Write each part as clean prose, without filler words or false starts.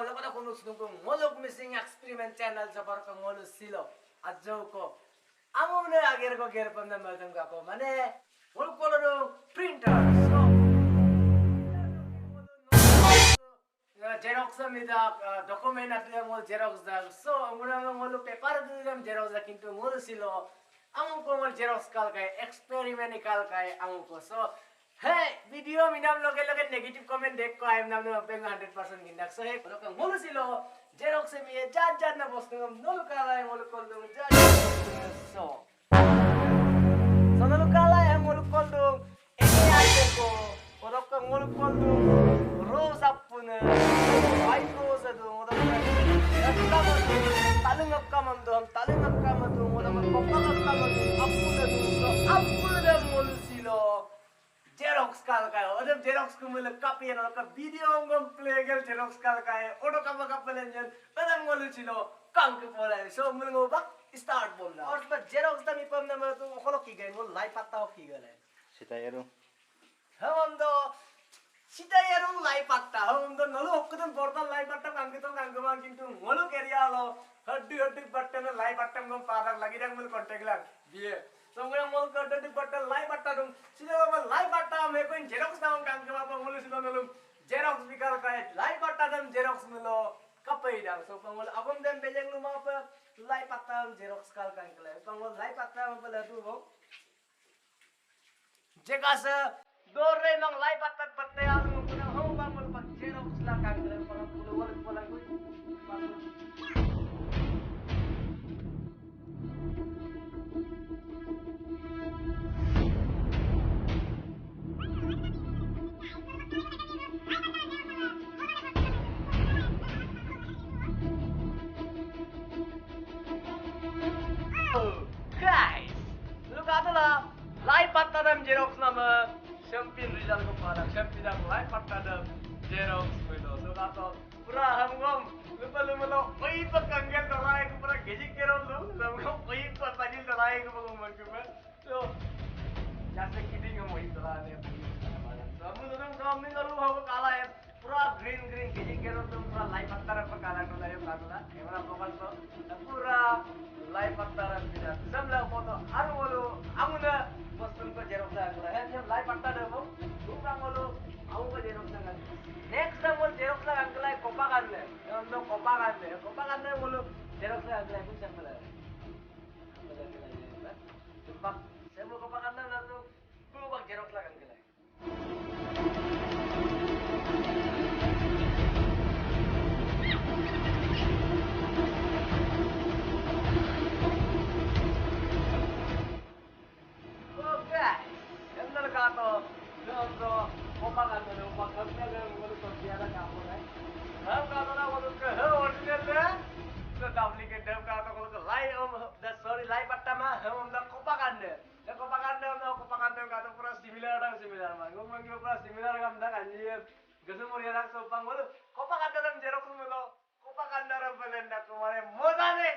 loko ko nung ngolok missing experiment channel sa par ko ngolo silo adjo ko amo ne ager ko ger pam na madam ka ko mane ngol ko lo printer so Xerox mida document atya ngol Xerox da so ngona ngolo paper dum Xerox da kintu ngolo silo amo ko ngol Xerox kal kai experiment kal kai amo ko so hey video minam loge negative comment dekh ko ayam nam na 100% gindak so hey ko ngolo silo Xerox se mi jat na bostu nol kala ngolo kol dum jat so nol kala ngolo kol dum ini aja ko orok ngolo kol dum rose appuna white rose adu orok talung kamam dum orok kokka kamam appuna dum so appuna ngolo silo Xerox kal kai odem Xerox ko mele copy and ka video ngom play gel Xerox kal kai odo kama kapelen jen badam ngolu chilo kank pole so mele ngo bak start bolna और पर Xerox da mi pam na me to kholo ki gain वो लाई पत्ता हो की गले सीता यारो हम तो सीता यारो लाई पत्ता हम तो नलो ओकदम बोर्दा लाई पत्ता kank ma kintu ngolu keria lo हड्डी बट्टे में लाई पत्ता ngom पार लगी रंग मल कांटेक्ट ला बिए Somewhere more cut the butter, live butter, silver live butter, making Xerox down, can come up on Xerox because live butter, Xerox milo, Kapida. So, upon them, Belling Lumapa, live butter, Xerox cal can claim. From live butter, Palatuvo Jegasa, Dore long live butter, but they are home, but Xerox la can claim for a guys, look at the live patadam Xerox nama champion result ko pada champion am live patadam Xerox milo so kato pura hamgom lupa oi pa kangen darai ko pura gejik kero lu hamgom oi pa pajil darai ko bagong magkume so jase kidding हम वही चला रहे हैं तो हम लोग तो हम नहीं करूँ हम काला है पूरा ग्रीन गजि के रोड पूरा लाइव पत्थर पर काला टोला है काला कैमरा फोकस तो पूरा लाइव पत्थर बिना सब लोग फोटो हर बोलो हम ना वस्तु को Xerox लगा है जब लाइव पत्थर है वो दूसरा बोलो हम को Xerox लगा नेक्स्ट टाइम वो Xerox लगा है कोपा कर ले हम लोग कोपा करने बोलो Xerox लगा है कुछ चल रहा है तो saya mau kopa karena lalu gue bang Xerox lah kan gila. Oh guys, yang terkato, untuk kopa karena kopa karena yang baru terbiasa kamu nih. Ham karena baru ke original deh. Sudah beli ke dalam karena kalau ke live sorry live pertama ham dah kopa karena. Kopakan kata pura similar mah. Ngomong pura similar kam dah anjir. Gesu mau lihat so pang walu. Kopakan dalam Xerox melo. Kopakan dalam belenda kemana. Moza ne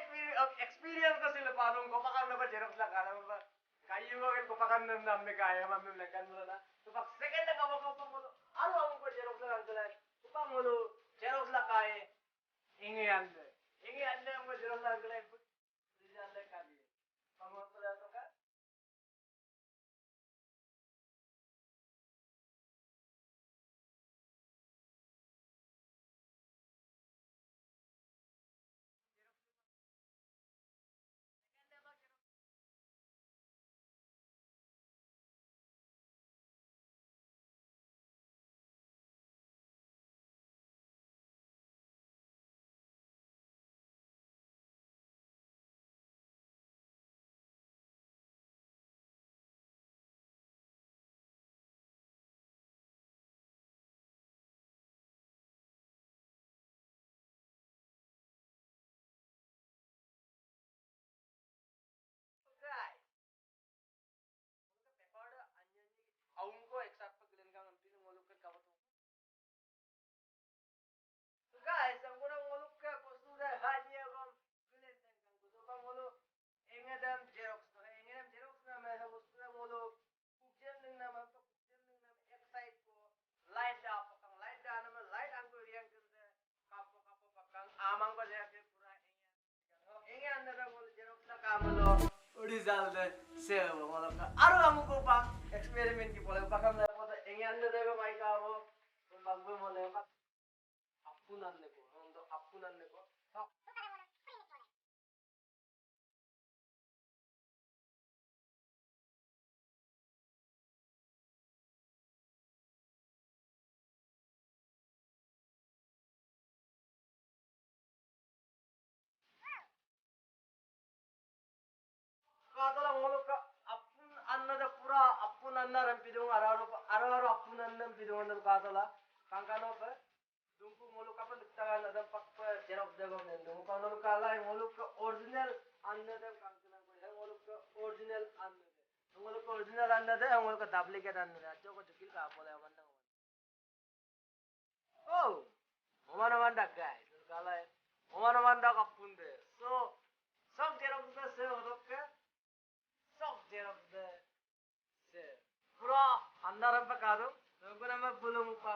experience ka sila parung kopakan dalam Xerox lah kana mah. Kayu kan kopakan dalam me kaya mah me lekan mula na. Tupak second na kopang mulu. Aru amu ko Xerox lah kana. Kopang mulu Xerox lah kaya. Ingi ande amu Xerox lah kana. Rizal le kami. Pangon pula to ka. kamu lo result save malah aru kamu ko pak eksperimen ki boleh pak kamu apa engi anda dega mai kamu magbe boleh pak apunan neko untuk apunan neko katola ngolo ka apun anna da pura apun anna rampidung araru apun anna rampidung anna katola kankano pa Dimpu ngolo ka pa nagtagan na pak pa Xerox dago nendo kano kala ngolo ka original anna da kankana ko ngolo ka original anna da ngolo ka original anna da ngolo ka duplicate anna da choko jukil ka bola manna oh omana manda guys kala omana manda kapun de so सब Xerox da se hodok ka सब Xerox da se pura andar pa kado nunguna ma bulum pa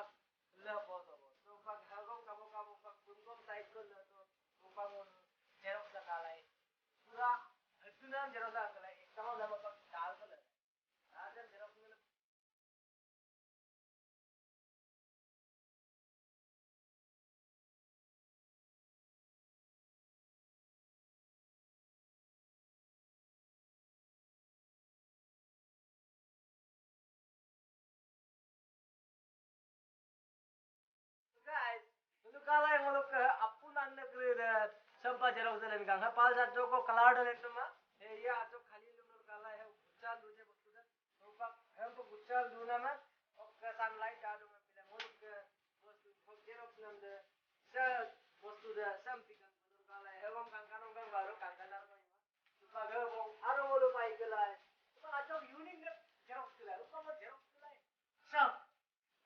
le poto so pa hagom kamo kamo pa kunkom side ko le to pa mon Xerox da kalai pura hatuna Xerox da kalai kamo le pa dal ko le aja Xerox ne guys nunu kalai ngolok ka apun anna kre sampa Xerox da len gang ha pal sa joko kalad len to ma he ya to khali nunu kalai he guchal duje bostu da to pa hem to guchal duna ma ok sunlight da do ma pila ngolok ka bostu Xerox nam de sa bostu da sampi kan nunu kalai he bom kan kanong gang baru kan kanar ma pa ge bom aro ngolo pai kelai pa acho unique Xerox kelai pa ma Xerox kelai sa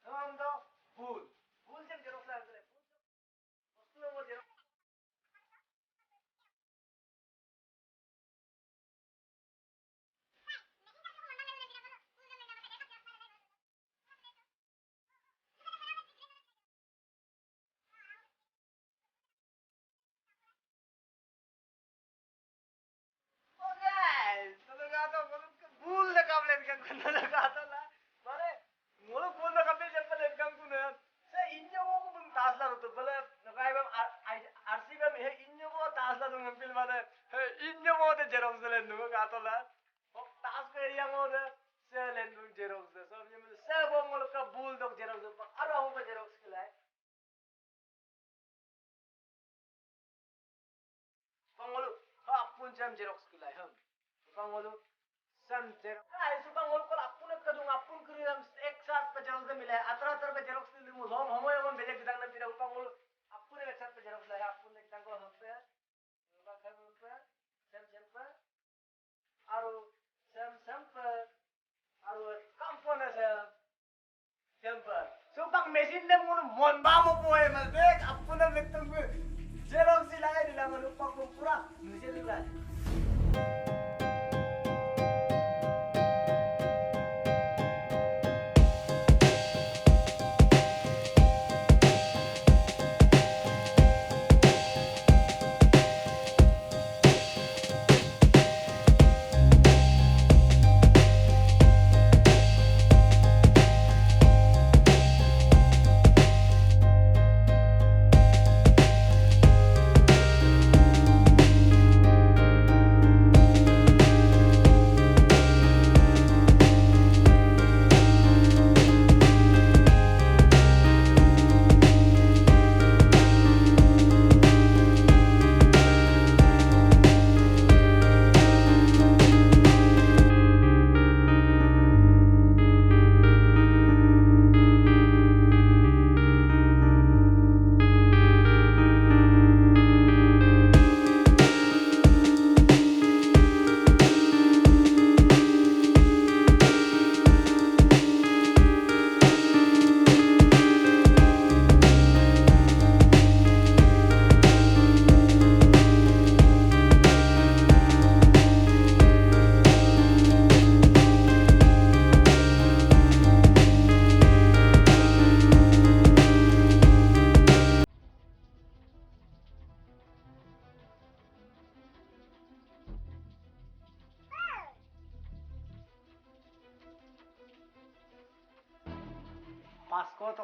हम तो फूल फूल से Xerox ला करे फूल वस्तु वो Xerox oh guys तो लगा तो फूल लगा लेन का कुन लगा तो ला माने मोलो फूल लगा पे जब लेन का कुन से इंजो को बम तासला तो बले लगा बम आरसी बम हे इंजो को तासला तो ngempil माने हे इंजो को ते Xerox लेन नु का तो ला अब तास को एरिया को ते से लेन नु Xerox सब ये से बम मोलो का फूल तो Xerox अरे हम पे Xerox के लाए Pangolo, apun jam Xerox kilai ham. Pangolo, sam Xerox. ऐसे pangolo कल apun एक kadung apun kiri हम एक साथ पे Xerox दे मिला है. अतरा अतरा पे Xerox दे लिमु हम ये हम बेजे किताब ना पिरा pangolo apun एक साथ पे Xerox लाया apun एक टांगो हम पे, बाकी हम पे, sam पे, आरो sam पे, आरो kampon ऐसे sam पे. So pang mesin ले मुन mon बामो पोए मल देख apun हम लेते हैं Xerox दिलाए दिला मनु पक पूरा नीचे दिलाए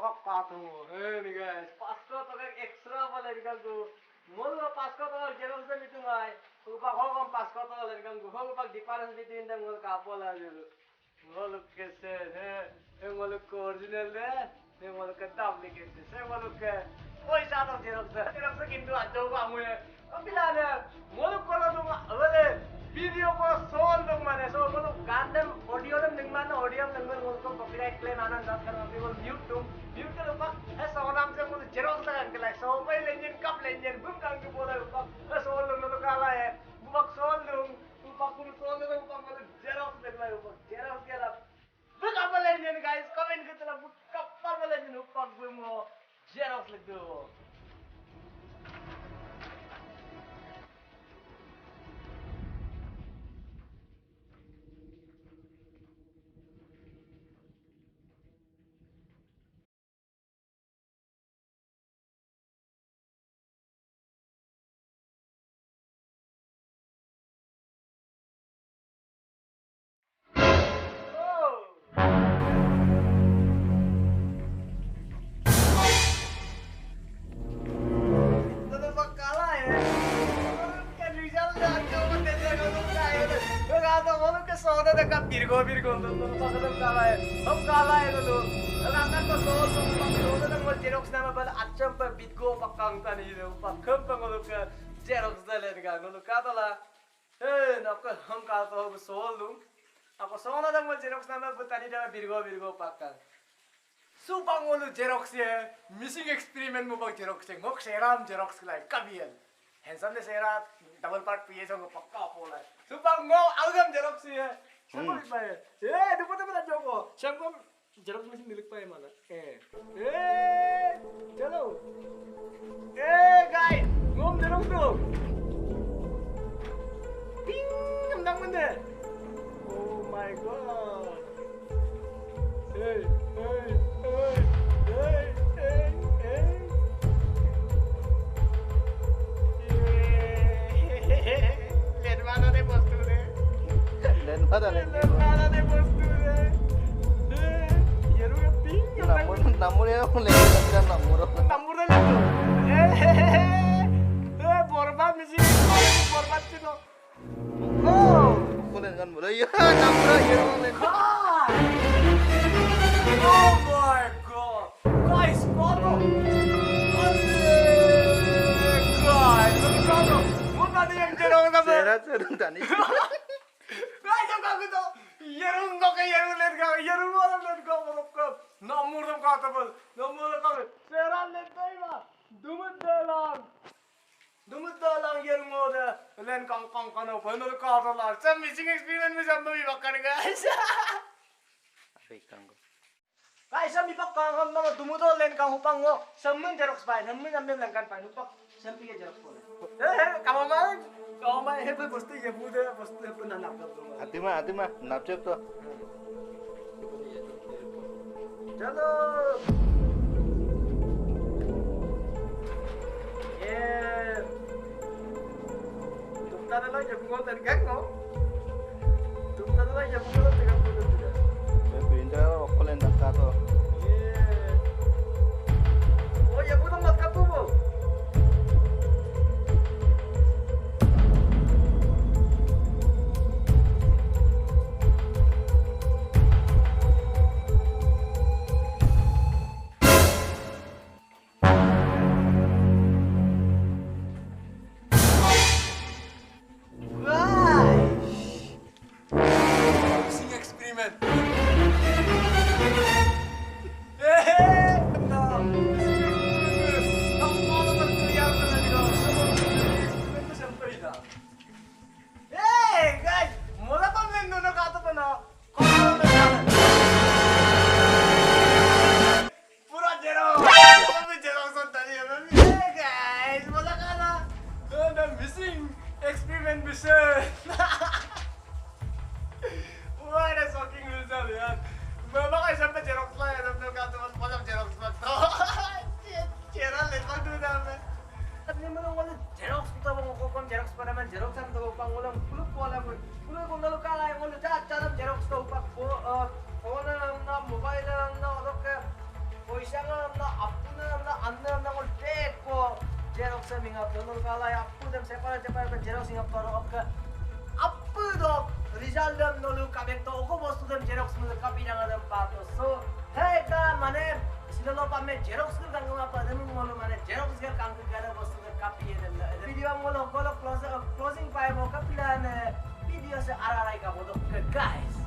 tokak patung. Nih guys, 500 tokak extra pala di kangku. Mulu 500 tokak Xerox dan itu ngai. Upak hogam 500 tokak di kangku. Hogam pak difference between them mulu kapola dulu. Mulu kesen, mulu original deh. Mulu ke duplicate. Mulu ke पैसा तो जेरॉक्स किंतु अच्छो काम हुए अब बिलाने मोलुक करो तुम अवले वीडियो को सोल तुम माने सो मोलुक गांडम ऑडियो तुम निगमान ऑडियो नंबर मोलुक को कॉपीराइट क्लेम आना ना करना भी मोल म्यूट के ऊपर है सो नाम से मोलुक जेरॉक्स लगा के लाइक सो पे लेंजन कप लेंजन बुम कांग के बोला ऊपर है सोल तुम मोलुक काला है बुक सोल तुम ऊपर कुल सोल तुम ऊपर मोलुक जेरॉक्स लगा ऊपर जेरॉक्स के ला बुक कप लेंजन गाइस कमेंट के तरफ बुक कप लेंजन ऊपर बुम Xerox like Virgo, हम काला है तो अगर तो सोल तो सोल तो वो जेरॉक्स नाम बल अच्छम पर बिटको पक्कांग तनी दे पक्कम पंगलो के जेरॉक्स दले का नो का तला ए नक हम का तो सोल लू अब सोना तो वो जेरॉक्स नाम बल तनी दे virgo पक्कांग सुपंगलो जेरॉक्स ये मिसिंग एक्सपेरिमेंट मो बक xerox ngok seram xerox like कबियन handsome ने सेरा डबल पार्ट पीए संग पक्का पोला सुपंगो agom जेरॉक्स ये Siapa pakai? Dapat apa Joko? Siapa Xerox mesin milik pakai mana? Chalo. Guys, ngom Xerox tuh. Ping, tendang mana? Oh my god. Lihat mana deh bos tuh deh. Dan pada nih. Namur ya, lagi namur. Namur aja tuh. Borbat misi, borbat sih tuh. Oh, boleh kan boleh ya, namur aja boleh. Oh my god, guys, foto. Guys, foto. Mau tadi yang jerong sama. Serat tadi. Yerung kok yerung lihat kau, yerung orang lihat kau merokok. Nomor tuh kata bel, nomor kau. Seran lihat kau mah, dumut dalang yerung ada. Lihat kang kano, bener kata lah. Saya missing experience macam tu ibakan guys. Baik kanggo. Guys, saya ibakan kang nama dumut tu lihat kang upang ngo. Semen Xerox pakai, semen ambil langkan pakai upang. Sampai ke Xerox boleh. Kamu mana? Kamu mana? Hebat pasti ya muda, pasti pernah nampak tu. Hati mah, napcep tuh. Chalo. Tumta na lang yung mga tanggang mo. Tumta na lang yung mga tanggang mo. Pindah okolen nakato. Oh, ya putang nakato mo. isang na apunan na anam na ko deko Xerox sa mga donor kala apu dem separate Xerox nga paro ka apu do result dem nolu kabek to ko bostu dem Xerox mo copy na dem pato so hey ka mane sinalo pa me Xerox ko kang nga pa dem mo mane Xerox ga kang ga bostu dem copy dem video mo lo ko closing pa mo kaplan video sa araray ka mo guys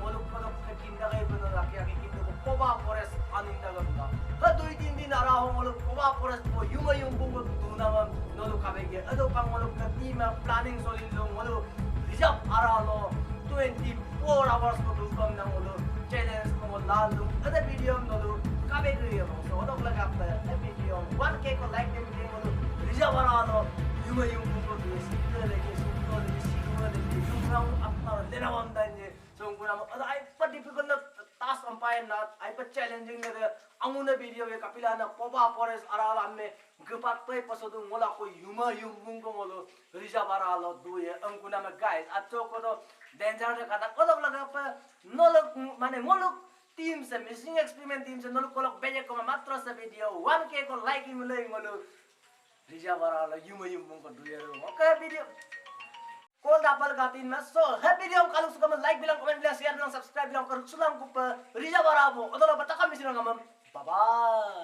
muluk ko ka kinda kay puno laki kinda ko poba forest anin dagamda hadoy din araho muluk poba forest mo yung bungo tunama nolu kabege ado pang muluk ka team planning solilong mulu rijap aralo 24 hours ko dukam nang mulu challenge ko lalu ada video nolu kabege yo so odok lagapta video 1k ko like dem mulu rijap aralo yung bungo sita lagi sunto yung apna lenawam danje so guna mo ay pa difficult na task umpire na ay pa challenging na anguna video ye kapila na poba forest arala amme gupat toy pasodu mola ko yuma yung mungo molo rija baralo duye anguna ma guys atto ko do danger de kata kodok laga pa nolok mane molok team se missing experiment team se nolok kolok beje ko matra sa video 1k ko like mulai molo rija baralo yuma yung mungo duye okay video Kol dapal gatin mas so happy video kalau suka like bilang komen bilang share bilang subscribe bilang keruk sulang kupa Riza Barabo odol batakam misi nang bye bye